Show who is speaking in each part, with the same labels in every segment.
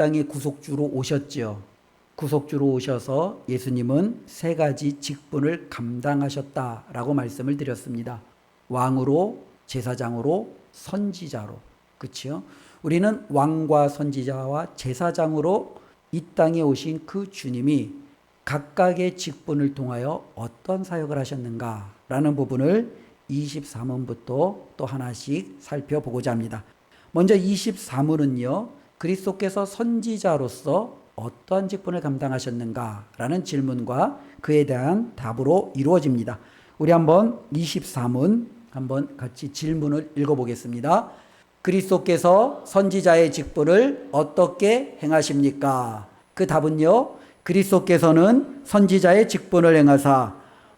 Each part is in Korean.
Speaker 1: 땅의 구속주로 오셨죠. 구속주로 오셔서 예수님은 세 가지 직분을 감당하셨다라고 말씀을 드렸습니다. 왕으로, 제사장으로, 선지자로. 그렇죠? 우리는 왕과 선지자와 제사장으로 이 땅에 오신 그 주님이 각각의 직분을 통하여 어떤 사역을 하셨는가라는 부분을 23문부터 또 하나씩 살펴보고자 합니다. 먼저 23문은요. 그리스도께서 선지자로서 어떠한 직분을 감당하셨는가라는 질문과 그에 대한 답으로 이루어집니다. 우리 한번 23문 한번 같이 질문을 읽어보겠습니다. 그리스도께서 선지자의 직분을 어떻게 행하십니까? 그 답은요. 그리스도께서는 선지자의 직분을 행하사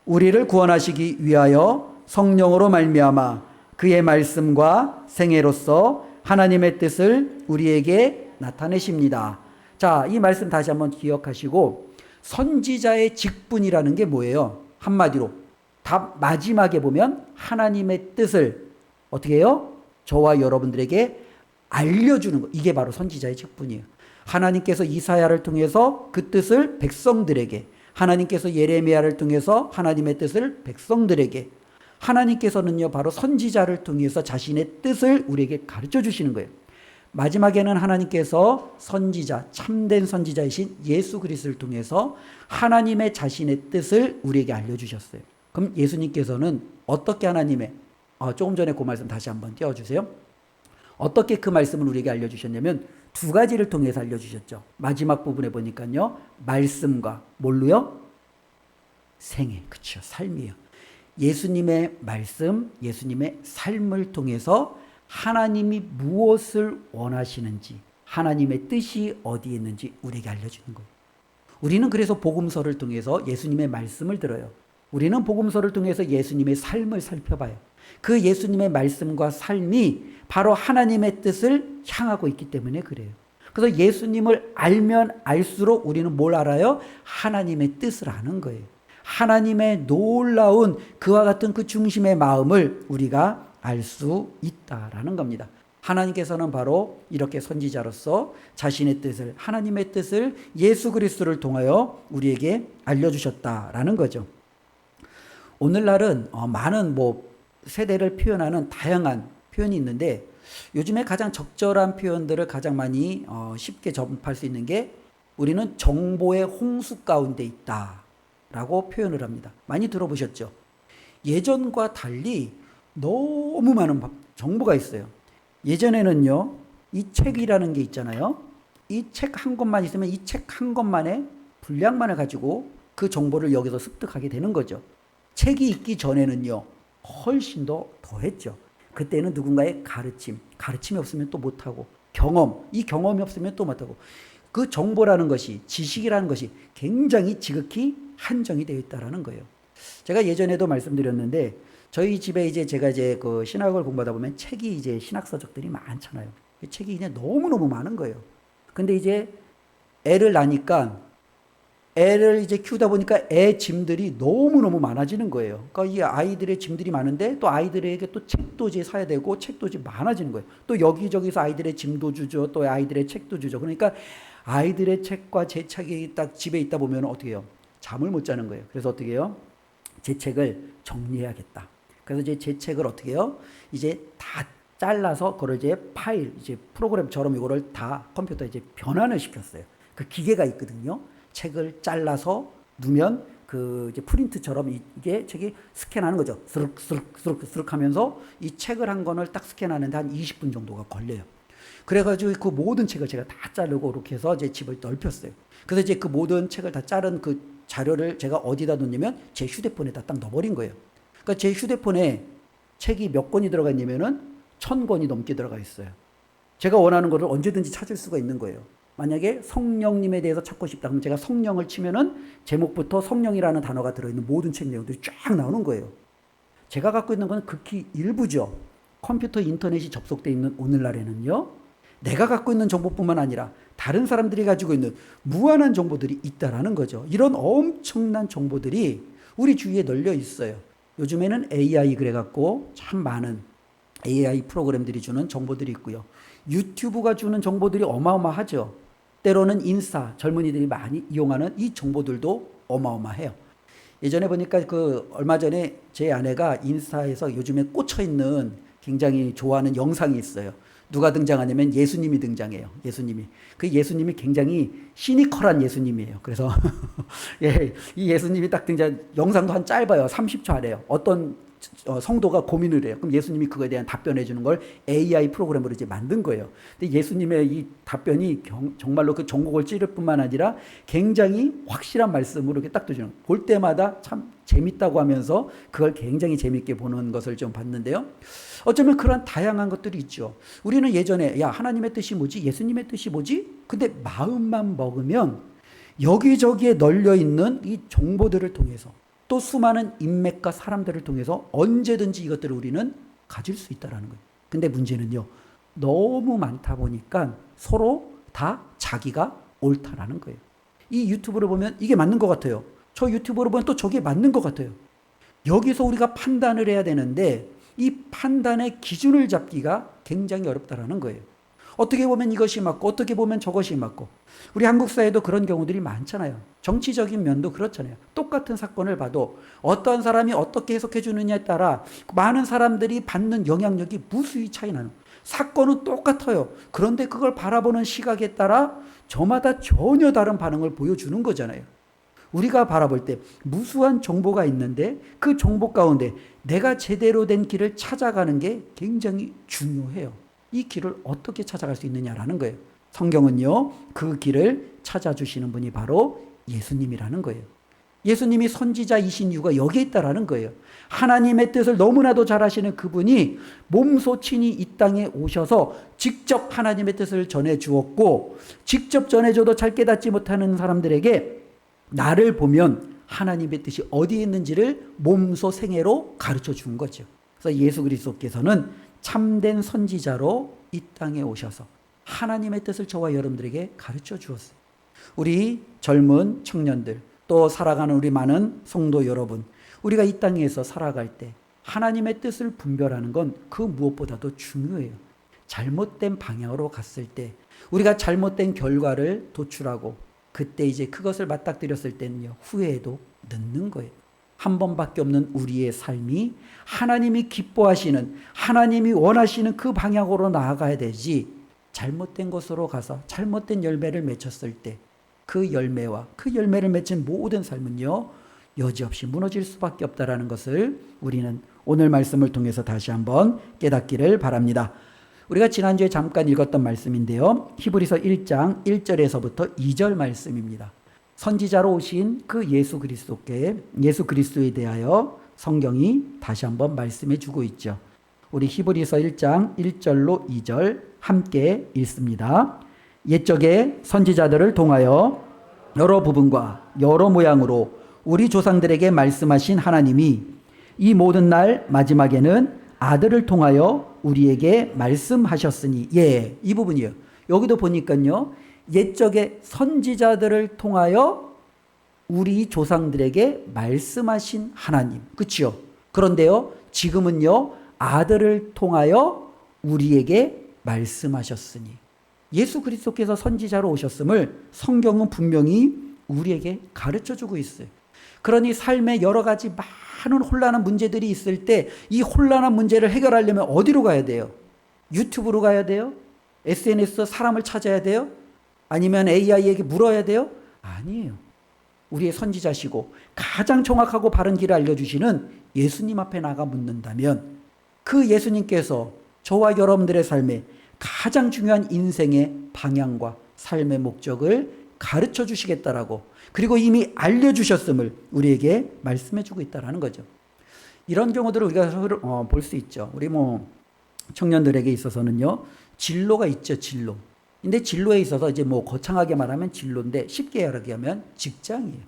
Speaker 1: 우리를 구원하시기 위하여 성령으로 말미암아 그의 말씀과 생애로서 하나님의 뜻을 우리에게 나타내십니다. 자, 이 말씀 다시 한번 기억하시고 선지자의 직분이라는 게 뭐예요? 한마디로 답 마지막에 보면 하나님의 뜻을 어떻게 해요? 저와 여러분들에게 알려주는 거. 이게 바로 선지자의 직분이에요. 하나님께서 이사야를 통해서 그 뜻을 백성들에게, 하나님께서 예레미야를 통해서 하나님의 뜻을 백성들에게, 하나님께서는요 바로 선지자를 통해서 자신의 뜻을 우리에게 가르쳐 주시는 거예요. 마지막에는 하나님께서 선지자, 참된 선지자이신 예수 그리스도를 통해서 하나님의 자신의 뜻을 우리에게 알려주셨어요. 그럼 예수님께서는 어떻게 하나님의 조금 전에 그 말씀 다시 한번 띄워주세요. 어떻게 그 말씀을 우리에게 알려주셨냐면 두 가지를 통해서 알려주셨죠. 마지막 부분에 보니까요. 말씀과 뭘로요? 생애, 그렇죠. 삶이에요. 예수님의 말씀, 예수님의 삶을 통해서 하나님이 무엇을 원하시는지, 하나님의 뜻이 어디에 있는지 우리에게 알려주는 거예요. 우리는 그래서 복음서를 통해서 예수님의 말씀을 들어요. 우리는 복음서를 통해서 예수님의 삶을 살펴봐요. 그 예수님의 말씀과 삶이 바로 하나님의 뜻을 향하고 있기 때문에 그래요. 그래서 예수님을 알면 알수록 우리는 뭘 알아요? 하나님의 뜻을 아는 거예요. 하나님의 놀라운 그와 같은 그 중심의 마음을 우리가 알 수 있다라는 겁니다. 하나님께서는 바로 이렇게 선지자로서 자신의 뜻을, 하나님의 뜻을 예수 그리스도를 통하여 우리에게 알려주셨다라는 거죠. 오늘날은 많은 세대를 표현하는 다양한 표현이 있는데 요즘에 가장 적절한 표현들을 가장 많이 쉽게 접할 수 있는 게 우리는 정보의 홍수 가운데 있다라고 표현을 합니다. 많이 들어보셨죠? 예전과 달리 너무 많은 정보가 있어요. 예전에는요, 이 책이라는 게 있잖아요. 이 책 한 권만 있으면 이 책 한 권만의 분량만을 가지고 그 정보를 여기서 습득하게 되는 거죠. 책이 있기 전에는요, 훨씬 더 했죠. 그때는 누군가의 가르침이 없으면 또 못하고, 이 경험이 없으면 또 못하고, 그 정보라는 것이, 지식이라는 것이 굉장히 지극히 한정이 되어 있다라는 거예요. 제가 예전에도 말씀드렸는데, 저희 집에 제가 그 신학을 공부하다 보면 책이 신학서적들이 많잖아요. 책이 너무너무 많은 거예요. 근데 애를 낳으니까 애를 키우다 보니까 애 짐들이 너무너무 많아지는 거예요. 그러니까 이 아이들의 짐들이 많은데 또 아이들에게 또 책도 사야 되고 책도 많아지는 거예요. 또 여기저기서 아이들의 짐도 주죠. 또 아이들의 책도 주죠. 그러니까 아이들의 책과 제 책이 딱 집에 있다 보면 어떻게 해요? 잠을 못 자는 거예요. 그래서 어떻게 해요? 제 책을 정리해야겠다. 그래서 제 책을 어떻게 해요? 다 잘라서 그걸 파일, 프로그램처럼 이거를 다 컴퓨터에 변환을 시켰어요. 그 기계가 있거든요. 책을 잘라서 누면 그 프린트처럼 이게 책이 스캔하는 거죠. 스륵 하면서 이 책을 한 권을 딱 스캔하는데 한 20분 정도가 걸려요. 그래가지고 그 모든 책을 제가 다 자르고 이렇게 해서 제 집을 넓혔어요. 그래서 그 모든 책을 다 자른 그 자료를 제가 어디다 놓냐면 제 휴대폰에다 딱 넣어버린 거예요. 그러니까 제 휴대폰에 책이 몇 권이 들어가 있냐면은 1000권이 넘게 들어가 있어요. 제가 원하는 거를 언제든지 찾을 수가 있는 거예요. 만약에 성령님에 대해서 찾고 싶다 그러면 제가 성령을 치면은 제목부터 성령이라는 단어가 들어있는 모든 책 내용들이 쫙 나오는 거예요. 제가 갖고 있는 건 극히 일부죠. 컴퓨터 인터넷이 접속되어 있는 오늘날에는요. 내가 갖고 있는 정보뿐만 아니라 다른 사람들이 가지고 있는 무한한 정보들이 있다라는 거죠. 이런 엄청난 정보들이 우리 주위에 널려 있어요. 요즘에는 AI 그래갖고 참 많은 AI 프로그램들이 주는 정보들이 있고요. 유튜브가 주는 정보들이 어마어마하죠. 때로는 인스타, 젊은이들이 많이 이용하는 이 정보들도 어마어마해요. 예전에 보니까 얼마 전에 제 아내가 인스타에서 요즘에 꽂혀 있는 굉장히 좋아하는 영상이 있어요. 누가 등장하냐면 예수님이 등장해요. 예수님이. 그 예수님이 굉장히 시니컬한 예수님이에요. 그래서 예, 이 예수님이 딱 등장, 영상도 한 짧아요. 30초 아래요. 어떤 성도가 고민을 해요. 그럼 예수님이 그거에 대한 답변해 주는 걸 AI 프로그램으로 이제 만든 거예요. 근데 예수님의 이 답변이 정말로 그 전곡을 찌를 뿐만 아니라 굉장히 확실한 말씀으로 이렇게 딱 주는, 볼 때마다 참 재밌다고 하면서 그걸 굉장히 재밌게 보는 것을 좀 봤는데요. 어쩌면 그런 다양한 것들이 있죠. 우리는 예전에 야, 하나님의 뜻이 뭐지? 예수님의 뜻이 뭐지? 근데 마음만 먹으면 여기저기에 널려 있는 이 정보들을 통해서 또 수많은 인맥과 사람들을 통해서 언제든지 이것들을 우리는 가질 수 있다는 거예요. 근데 문제는요, 너무 많다 보니까 서로 다 자기가 옳다라는 거예요. 이 유튜브를 보면 이게 맞는 것 같아요. 저 유튜브를 보면 또 저게 맞는 것 같아요. 여기서 우리가 판단을 해야 되는데 이 판단의 기준을 잡기가 굉장히 어렵다라는 거예요. 어떻게 보면 이것이 맞고 어떻게 보면 저것이 맞고, 우리 한국 사회도 그런 경우들이 많잖아요. 정치적인 면도 그렇잖아요. 똑같은 사건을 봐도 어떤 사람이 어떻게 해석해 주느냐에 따라 많은 사람들이 받는 영향력이 무수히 차이 나는, 사건은 똑같아요. 그런데 그걸 바라보는 시각에 따라 저마다 전혀 다른 반응을 보여주는 거잖아요. 우리가 바라볼 때 무수한 정보가 있는데 그 정보 가운데 내가 제대로 된 길을 찾아가는 게 굉장히 중요해요. 이 길을 어떻게 찾아갈 수 있느냐라는 거예요. 성경은요, 그 길을 찾아주시는 분이 바로 예수님이라는 거예요. 예수님이 선지자이신 이유가 여기에 있다라는 거예요. 하나님의 뜻을 너무나도 잘 아시는 그분이 몸소 친히 이 땅에 오셔서 직접 하나님의 뜻을 전해 주었고, 직접 전해줘도 잘 깨닫지 못하는 사람들에게 나를 보면 하나님의 뜻이 어디에 있는지를 몸소 생애로 가르쳐 준 거죠. 그래서 예수 그리스도께서는 참된 선지자로 이 땅에 오셔서 하나님의 뜻을 저와 여러분들에게 가르쳐 주었어요. 우리 젊은 청년들, 또 살아가는 우리 많은 성도 여러분, 우리가 이 땅에서 살아갈 때 하나님의 뜻을 분별하는 건 그 무엇보다도 중요해요. 잘못된 방향으로 갔을 때 우리가 잘못된 결과를 도출하고 그때 이제 그것을 맞닥뜨렸을 때는요, 후회해도 늦는 거예요. 한 번밖에 없는 우리의 삶이 하나님이 기뻐하시는, 하나님이 원하시는 그 방향으로 나아가야 되지, 잘못된 곳으로 가서 잘못된 열매를 맺혔을 때 그 열매와 그 열매를 맺힌 모든 삶은요, 여지없이 무너질 수밖에 없다라는 것을 우리는 오늘 말씀을 통해서 다시 한번 깨닫기를 바랍니다. 우리가 지난주에 잠깐 읽었던 말씀인데요, 히브리서 1장 1절에서부터 2절 말씀입니다. 선지자로 오신 그 예수 그리스도에 대하여 성경이 다시 한번 말씀해 주고 있죠. 우리 히브리서 1장 1절로 2절 함께 읽습니다. 옛적에 선지자들을 통하여 여러 부분과 여러 모양으로 우리 조상들에게 말씀하신 하나님이 이 모든 날 마지막에는 아들을 통하여 우리에게 말씀하셨으니, 예, 이 부분이에요. 여기도 보니까요, 옛적에 선지자들을 통하여 우리 조상들에게 말씀하신 하나님, 그렇죠? 그런데요, 지금은요, 아들을 통하여 우리에게 말씀하셨으니, 예수 그리스도께서 선지자로 오셨음을 성경은 분명히 우리에게 가르쳐주고 있어요. 그러니 삶에 여러 가지 많은 혼란한 문제들이 있을 때 이 혼란한 문제를 해결하려면 어디로 가야 돼요? 유튜브로 가야 돼요? SNS 사람을 찾아야 돼요? 아니면 AI에게 물어야 돼요? 아니에요. 우리의 선지자시고 가장 정확하고 바른 길을 알려주시는 예수님 앞에 나가 묻는다면 그 예수님께서 저와 여러분들의 삶에 가장 중요한 인생의 방향과 삶의 목적을 가르쳐 주시겠다라고, 그리고 이미 알려주셨음을 우리에게 말씀해 주고 있다는 거죠. 이런 경우들을 우리가 볼 수 있죠. 우리 청년들에게 있어서는요, 진로가 있죠, 진로. 근데 진로에 있어서 이제 거창하게 말하면 진로인데 쉽게 이야기하면 직장이에요.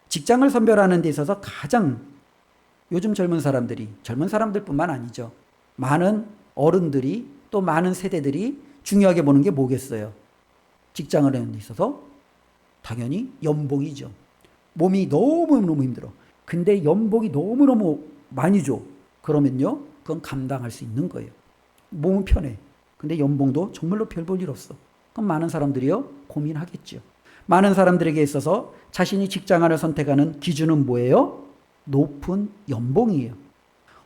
Speaker 1: 직장을 선별하는 데 있어서 가장 요즘 젊은 사람들뿐만 아니죠, 많은 어른들이 또 많은 세대들이 중요하게 보는 게 뭐겠어요? 직장을 하는 데 있어서 당연히 연봉이죠. 몸이 너무너무 힘들어. 근데 연봉이 너무너무 많이 줘. 그러면요, 그건 감당할 수 있는 거예요. 몸은 편해. 근데 연봉도 정말로 별 볼 일 없어. 그럼 많은 사람들이요 고민하겠죠. 많은 사람들에게 있어서 자신이 직장을 선택하는 기준은 뭐예요? 높은 연봉이에요.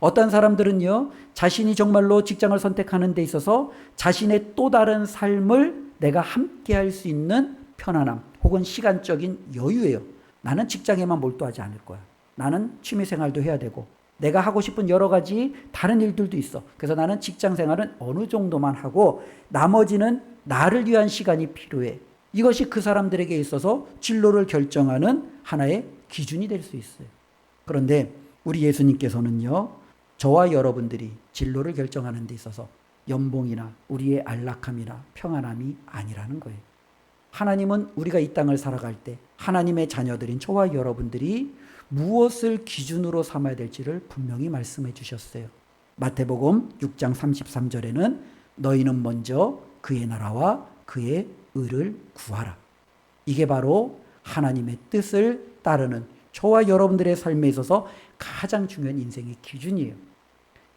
Speaker 1: 어떤 사람들은요 자신이 정말로 직장을 선택하는 데 있어서 자신의 또 다른 삶을 내가 함께 할 수 있는 편안함 혹은 시간적인 여유예요. 나는 직장에만 몰두하지 않을 거야. 나는 취미생활도 해야 되고 내가 하고 싶은 여러 가지 다른 일들도 있어. 그래서 나는 직장 생활은 어느 정도만 하고 나머지는 나를 위한 시간이 필요해. 이것이 그 사람들에게 있어서 진로를 결정하는 하나의 기준이 될 수 있어요. 그런데 우리 예수님께서는요 저와 여러분들이 진로를 결정하는 데 있어서 연봉이나 우리의 안락함이나 평안함이 아니라는 거예요. 하나님은 우리가 이 땅을 살아갈 때 하나님의 자녀들인 저와 여러분들이 무엇을 기준으로 삼아야 될지를 분명히 말씀해 주셨어요. 마태복음 6장 33절에는 너희는 먼저 그의 나라와 그의 의를 구하라. 이게 바로 하나님의 뜻을 따르는 저와 여러분들의 삶에 있어서 가장 중요한 인생의 기준이에요.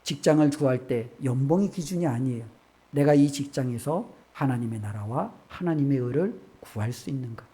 Speaker 1: 직장을 구할 때 연봉이 기준이 아니에요. 내가 이 직장에서 하나님의 나라와 하나님의 의를 구할 수 있는가?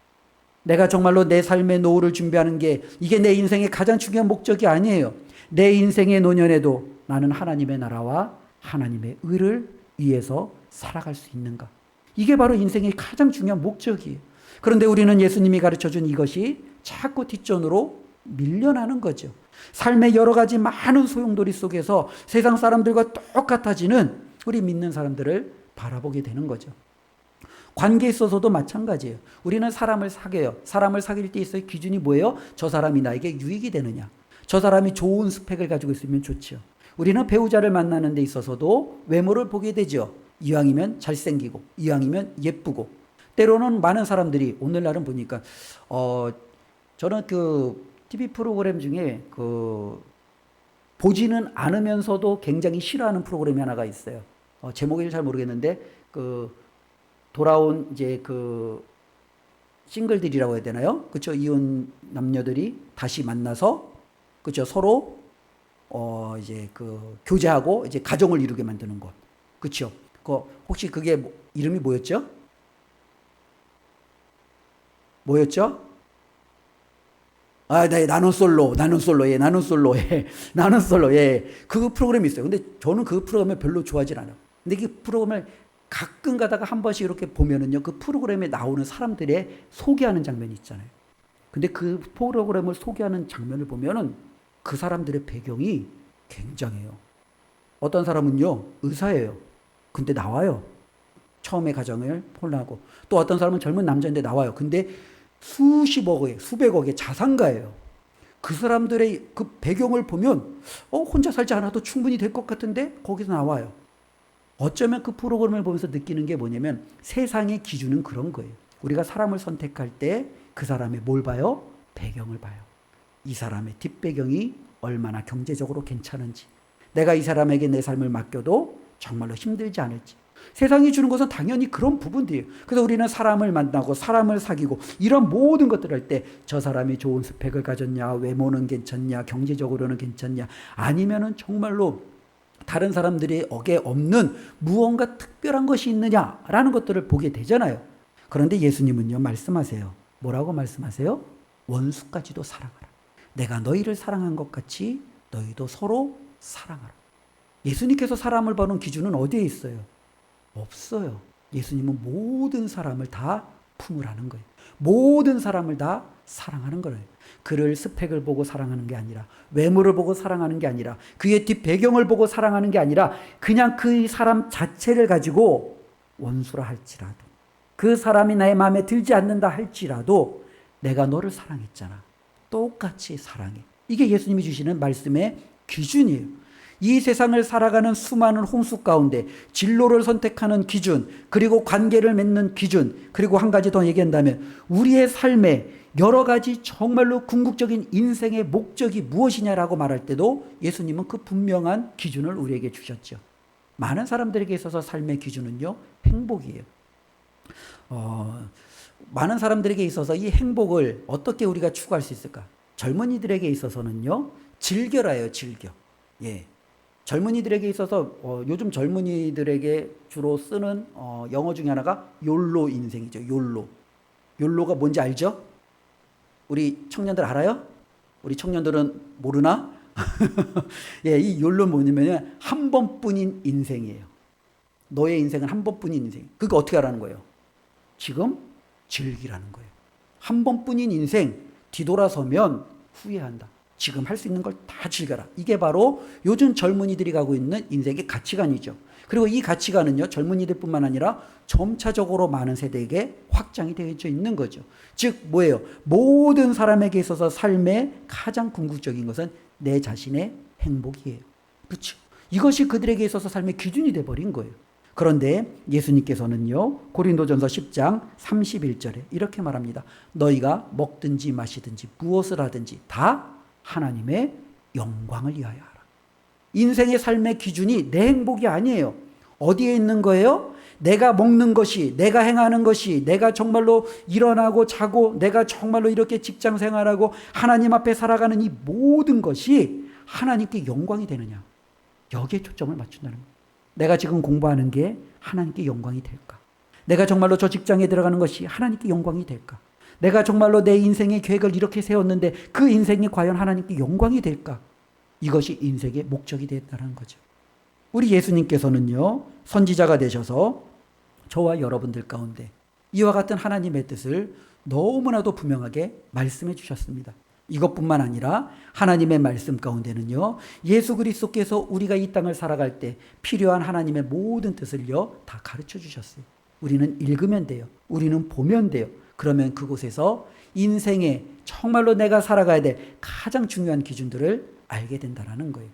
Speaker 1: 내가 정말로 내 삶의 노후를 준비하는 게 이게 내 인생의 가장 중요한 목적이 아니에요. 내 인생의 노년에도 나는 하나님의 나라와 하나님의 의를 위해서 살아갈 수 있는가? 이게 바로 인생의 가장 중요한 목적이에요. 그런데 우리는 예수님이 가르쳐준 이것이 자꾸 뒷전으로 밀려나는 거죠. 삶의 여러 가지 많은 소용돌이 속에서 세상 사람들과 똑같아지는 우리 믿는 사람들을 바라보게 되는 거죠. 관계에 있어서도 마찬가지예요. 우리는 사람을 사귀어요. 사람을 사귈 때 있어의 기준이 뭐예요? 저 사람이 나에게 유익이 되느냐. 저 사람이 좋은 스펙을 가지고 있으면 좋죠. 우리는 배우자를 만나는 데 있어서도 외모를 보게 되죠. 이왕이면 잘생기고 이왕이면 예쁘고 때로는 많은 사람들이 오늘날은 보니까 저는 그 TV 프로그램 중에 보지는 않으면서도 굉장히 싫어하는 프로그램이 하나가 있어요. 제목을 잘 모르겠는데 돌아온 이제 싱글들이라고 해야 되나요? 그렇죠? 이혼 남녀들이 다시 만나서 그렇죠? 서로 이제 교제하고 이제 가정을 이루게 만드는 것. 그렇죠? 혹시 그게 이름이 뭐였죠? 뭐였죠? 네, 나는 솔로, 예, 나는 솔로, 예. 그 프로그램이 있어요. 근데 저는 그 프로그램을 별로 좋아하진 않아요. 근데 그 프로그램을 가끔 가다가 한 번씩 이렇게 보면은요, 그 프로그램에 나오는 사람들의 소개하는 장면이 있잖아요. 근데 그 프로그램을 소개하는 장면을 보면은 그 사람들의 배경이 굉장해요. 어떤 사람은요, 의사예요. 근데 나와요. 처음에 가정을 폴라하고. 또 어떤 사람은 젊은 남자인데 나와요. 근데 수십억의, 수백억의 자산가예요. 그 사람들의 그 배경을 보면, 혼자 살지 않아도 충분히 될 것 같은데, 거기서 나와요. 어쩌면 그 프로그램을 보면서 느끼는 게 뭐냐면, 세상의 기준은 그런 거예요. 우리가 사람을 선택할 때 그 사람의 뭘 봐요? 배경을 봐요. 이 사람의 뒷배경이 얼마나 경제적으로 괜찮은지, 내가 이 사람에게 내 삶을 맡겨도 정말로 힘들지 않을지. 세상이 주는 것은 당연히 그런 부분들이에요. 그래서 우리는 사람을 만나고 사람을 사귀고 이런 모든 것들을 할 때 저 사람이 좋은 스펙을 가졌냐, 외모는 괜찮냐, 경제적으로는 괜찮냐, 아니면은 정말로 다른 사람들이 억에 없는 무언가 특별한 것이 있느냐라는 것들을 보게 되잖아요. 그런데 예수님은요 말씀하세요. 뭐라고 말씀하세요? 원수까지도 사랑하라. 내가 너희를 사랑한 것 같이 너희도 서로 사랑하라. 예수님께서 사람을 보는 기준은 어디에 있어요? 없어요. 예수님은 모든 사람을 다 품으라는 거예요. 모든 사람을 다 사랑하는 거예요. 그를 스펙을 보고 사랑하는 게 아니라, 외모를 보고 사랑하는 게 아니라, 그의 뒷배경을 보고 사랑하는 게 아니라, 그냥 그 사람 자체를 가지고 원수라 할지라도, 그 사람이 나의 마음에 들지 않는다 할지라도 내가 너를 사랑했잖아. 똑같이 사랑해. 이게 예수님이 주시는 말씀의 기준이에요. 이 세상을 살아가는 수많은 홍수 가운데 진로를 선택하는 기준, 그리고 관계를 맺는 기준, 그리고 한 가지 더 얘기한다면 우리의 삶에 여러 가지 정말로 궁극적인 인생의 목적이 무엇이냐라고 말할 때도 예수님은 그 분명한 기준을 우리에게 주셨죠. 많은 사람들에게 있어서 삶의 기준은요, 행복이에요. 많은 사람들에게 있어서 이 행복을 어떻게 우리가 추구할 수 있을까? 젊은이들에게 있어서는요, 즐겨라요, 즐겨. 예. 젊은이들에게 있어서 요즘 젊은이들에게 주로 쓰는 영어 중에 하나가 욜로 인생이죠. 욜로. 욜로가 뭔지 알죠? 우리 청년들 알아요? 우리 청년들은 모르나? 예, 이 욜로 뭐냐면 한 번뿐인 인생이에요. 너의 인생은 한 번뿐인 인생. 그거 어떻게 하라는 거예요? 지금 즐기라는 거예요. 한 번뿐인 인생, 뒤돌아서면 후회한다. 지금 할 수 있는 걸 다 즐겨라. 이게 바로 요즘 젊은이들이 가고 있는 인생의 가치관이죠. 그리고 이 가치관은요, 젊은이들뿐만 아니라 점차적으로 많은 세대에게 확장이 되어져 있는 거죠. 즉 뭐예요? 모든 사람에게 있어서 삶의 가장 궁극적인 것은 내 자신의 행복이에요. 그렇죠? 이것이 그들에게 있어서 삶의 기준이 돼버린 거예요. 그런데 예수님께서는요, 고린도전서 10장 31절에 이렇게 말합니다. 너희가 먹든지 마시든지 무엇을 하든지 다 하나님의 영광을 위하여 하라. 인생의 삶의 기준이 내 행복이 아니에요. 어디에 있는 거예요? 내가 먹는 것이, 내가 행하는 것이, 내가 정말로 일어나고 자고, 내가 정말로 이렇게 직장 생활하고 하나님 앞에 살아가는 이 모든 것이 하나님께 영광이 되느냐. 여기에 초점을 맞춘다는 거예요. 내가 지금 공부하는 게 하나님께 영광이 될까? 내가 정말로 저 직장에 들어가는 것이 하나님께 영광이 될까? 내가 정말로 내 인생의 계획을 이렇게 세웠는데 그 인생이 과연 하나님께 영광이 될까? 이것이 인생의 목적이 되었다는 거죠. 우리 예수님께서는요, 선지자가 되셔서 저와 여러분들 가운데 이와 같은 하나님의 뜻을 너무나도 분명하게 말씀해 주셨습니다. 이것뿐만 아니라 하나님의 말씀 가운데는요, 예수 그리스도께서 우리가 이 땅을 살아갈 때 필요한 하나님의 모든 뜻을요 다 가르쳐 주셨어요. 우리는 읽으면 돼요. 우리는 보면 돼요. 그러면 그곳에서 인생에 정말로 내가 살아가야 될 가장 중요한 기준들을 알게 된다는 거예요.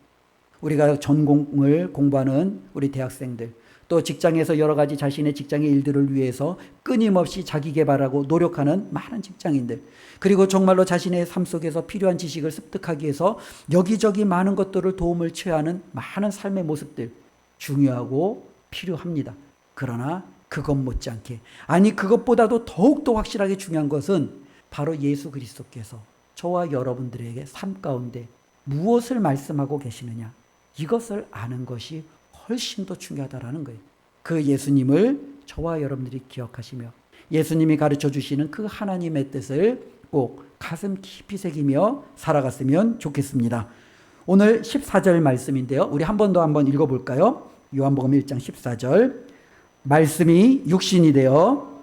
Speaker 1: 우리가 전공을 공부하는 우리 대학생들, 또 직장에서 여러 가지 자신의 직장의 일들을 위해서 끊임없이 자기 개발하고 노력하는 많은 직장인들, 그리고 정말로 자신의 삶 속에서 필요한 지식을 습득하기 위해서 여기저기 많은 것들을 도움을 취하는 많은 삶의 모습들, 중요하고 필요합니다. 그러나 그것 못지않게, 아니 그것보다도 더욱더 확실하게 중요한 것은 바로 예수 그리스도께서 저와 여러분들에게 삶 가운데 무엇을 말씀하고 계시느냐, 이것을 아는 것이 훨씬 더 중요하다라는 거예요. 그 예수님을 저와 여러분들이 기억하시며 예수님이 가르쳐 주시는 그 하나님의 뜻을 꼭 가슴 깊이 새기며 살아갔으면 좋겠습니다. 오늘 14절 말씀인데요. 우리 한 번 더 한번 읽어볼까요? 요한복음 1장 14절. 말씀이 육신이 되어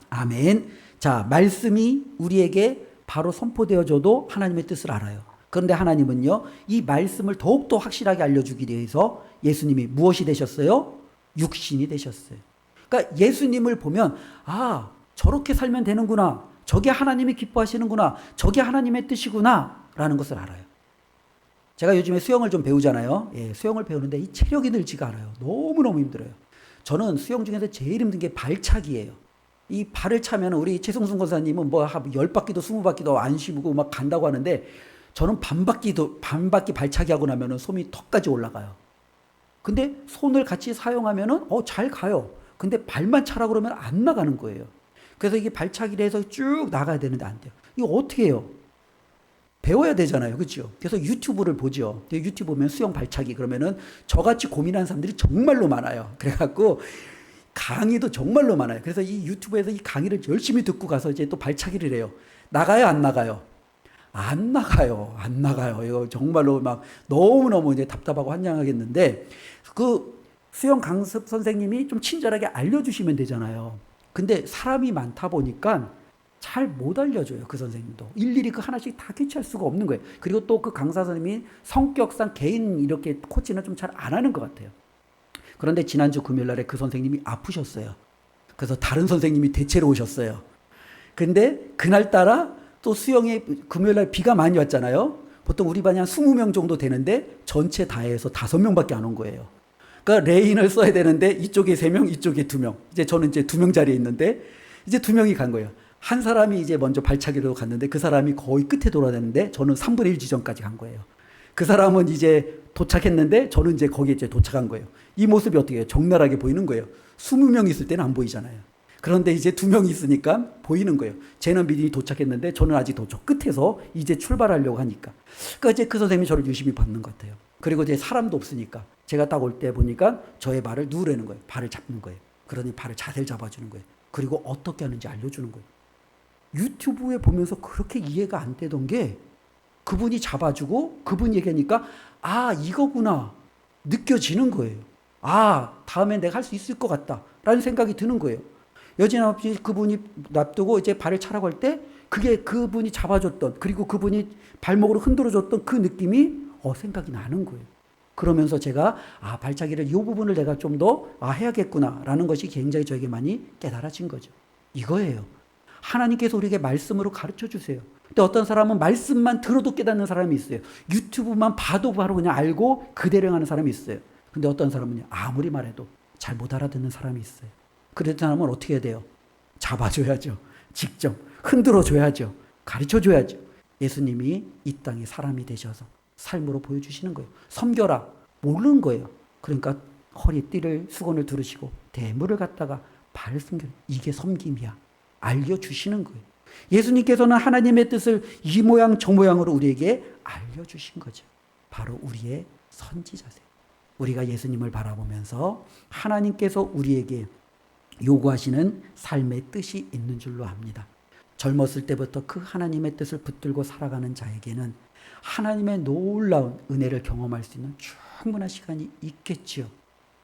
Speaker 1: 아멘. 자, 말씀이 우리에게 바로 선포되어져도 하나님의 뜻을 알아요. 그런데 하나님은요, 이 말씀을 더욱더 확실하게 알려주기 위해서 예수님이 무엇이 되셨어요? 육신이 되셨어요. 그러니까 예수님을 보면, 아, 저렇게 살면 되는구나. 저게 하나님이 기뻐하시는구나. 저게 하나님의 뜻이구나. 라는 것을 알아요. 제가 요즘에 수영을 좀 배우잖아요. 예, 수영을 배우는데 이 체력이 늘지가 않아요. 너무너무 힘들어요. 저는 수영 중에서 제일 힘든 게 발차기예요. 이 발을 차면 우리 최성순 권사님은 뭐 10바퀴도 20바퀴도 안 쉬고 막 간다고 하는데 저는 반바퀴 발차기 하고 나면은 솜이 턱까지 올라가요. 근데 손을 같이 사용하면은 잘 가요. 근데 발만 차라 그러면 안 나가는 거예요. 그래서 이게 발차기를 해서 쭉 나가야 되는데 안 돼요. 이거 어떻게 해요? 배워야 되잖아요. 그렇죠? 그래서 유튜브를 보죠. 유튜브 보면 수영 발차기 그러면은 저같이 고민하는 사람들이 정말로 많아요. 그래갖고 강의도 정말로 많아요. 그래서 이 유튜브에서 이 강의를 열심히 듣고 가서 이제 또 발차기를 해요. 나가요, 안 나가요? 안 나가요. 안 나가요. 이거 정말로 막 너무너무 이제 답답하고 환장하겠는데 그 수영 강습 선생님이 좀 친절하게 알려주시면 되잖아요. 근데 사람이 많다 보니까 잘 못 알려줘요. 그 선생님도. 일일이 그 하나씩 다 캐치할 수가 없는 거예요. 그리고 또 그 강사 선생님이 성격상 개인 이렇게 코치는 좀 잘 안 하는 것 같아요. 그런데 지난주 금요일날에 그 선생님이 아프셨어요. 그래서 다른 선생님이 대체로 오셨어요. 근데 그날따라 또 수영에 금요일날 비가 많이 왔잖아요. 보통 우리 반이 한 20명 정도 되는데 전체 다 해서 5명밖에 안 온 거예요. 그러니까 레인을 써야 되는데 이쪽에 3명, 이쪽에 2명. 이제 저는 이제 2명 자리에 있는데 이제 2명이 간 거예요. 한 사람이 이제 먼저 발차기로 갔는데 그 사람이 거의 끝에 돌아다녔는데 저는 3분의 1 지점까지 간 거예요. 그 사람은 이제 도착했는데 저는 이제 거기에 이제 도착한 거예요. 이 모습이 어떻게 해요? 적나라하게 보이는 거예요. 20명 있을 때는 안 보이잖아요. 그런데 이제 두 명이 있으니까 보이는 거예요. 쟤는 미리 도착했는데 저는 아직 도착 끝에서 이제 출발하려고 하니까. 그러니까 이제 그 선생님이 저를 유심히 받는 것 같아요. 그리고 이제 사람도 없으니까 제가 딱 올 때 보니까 저의 발을 누르는 거예요. 발을 잡는 거예요. 그러니 발을 자세를 잡아주는 거예요. 그리고 어떻게 하는지 알려주는 거예요. 유튜브에 보면서 그렇게 이해가 안 되던 게 그분이 잡아주고 그분이 얘기하니까 아 이거구나 느껴지는 거예요. 아 다음에 내가 할 수 있을 것 같다 라는 생각이 드는 거예요. 여진없이 그분이 놔두고 이제 발을 차라고 할 때 그게 그분이 잡아줬던 그리고 그분이 발목으로 흔들어줬던 그 느낌이 생각이 나는 거예요. 그러면서 제가 발차기를 이 부분을 내가 좀 더 해야겠구나 라는 것이 굉장히 저에게 많이 깨달아진 거죠. 이거예요. 하나님께서 우리에게 말씀으로 가르쳐 주세요. 근데 어떤 사람은 말씀만 들어도 깨닫는 사람이 있어요. 유튜브만 봐도 바로 그냥 알고 그대로 행하는 사람이 있어요. 근데 어떤 사람은 아무리 말해도 잘 못 알아듣는 사람이 있어요. 그런 사람은 어떻게 해야 돼요? 잡아줘야죠. 직접 흔들어줘야죠. 가르쳐줘야죠. 예수님이 이 땅에 사람이 되셔서 삶으로 보여주시는 거예요. 섬겨라. 모르는 거예요. 그러니까 허리에 띠를 수건을 두르시고 대물을 갖다가 발을 숨겨. 이게 섬김이야. 알려주시는 거예요. 예수님께서는 하나님의 뜻을 이 모양 저 모양으로 우리에게 알려주신 거죠. 바로 우리의 선지자세요. 우리가 예수님을 바라보면서 하나님께서 우리에게 요구하시는 삶의 뜻이 있는 줄로 압니다. 젊었을 때부터 그 하나님의 뜻을 붙들고 살아가는 자에게는 하나님의 놀라운 은혜를 경험할 수 있는 충분한 시간이 있겠지요.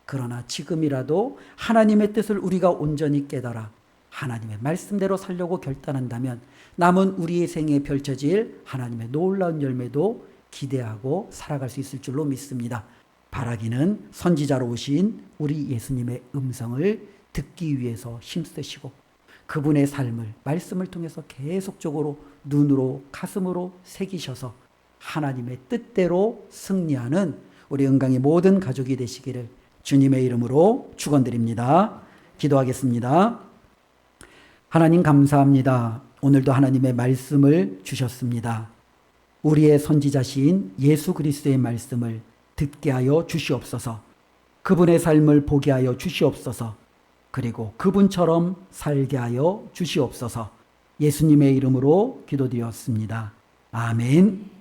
Speaker 1: 그러나 지금이라도 하나님의 뜻을 우리가 온전히 깨달아 하나님의 말씀대로 살려고 결단한다면 남은 우리의 생에 펼쳐질 하나님의 놀라운 열매도 기대하고 살아갈 수 있을 줄로 믿습니다. 바라기는 선지자로 오신 우리 예수님의 음성을 듣기 위해서 힘쓰시고 그분의 삶을 말씀을 통해서 계속적으로 눈으로 가슴으로 새기셔서 하나님의 뜻대로 승리하는 우리 은강의 모든 가족이 되시기를 주님의 이름으로 축원드립니다. 기도하겠습니다. 하나님 감사합니다. 오늘도 하나님의 말씀을 주셨습니다. 우리의 선지자신 예수 그리스도의 말씀을 듣게 하여 주시옵소서. 그분의 삶을 보게 하여 주시옵소서. 그리고 그분처럼 살게 하여 주시옵소서. 예수님의 이름으로 기도드렸습니다. 아멘.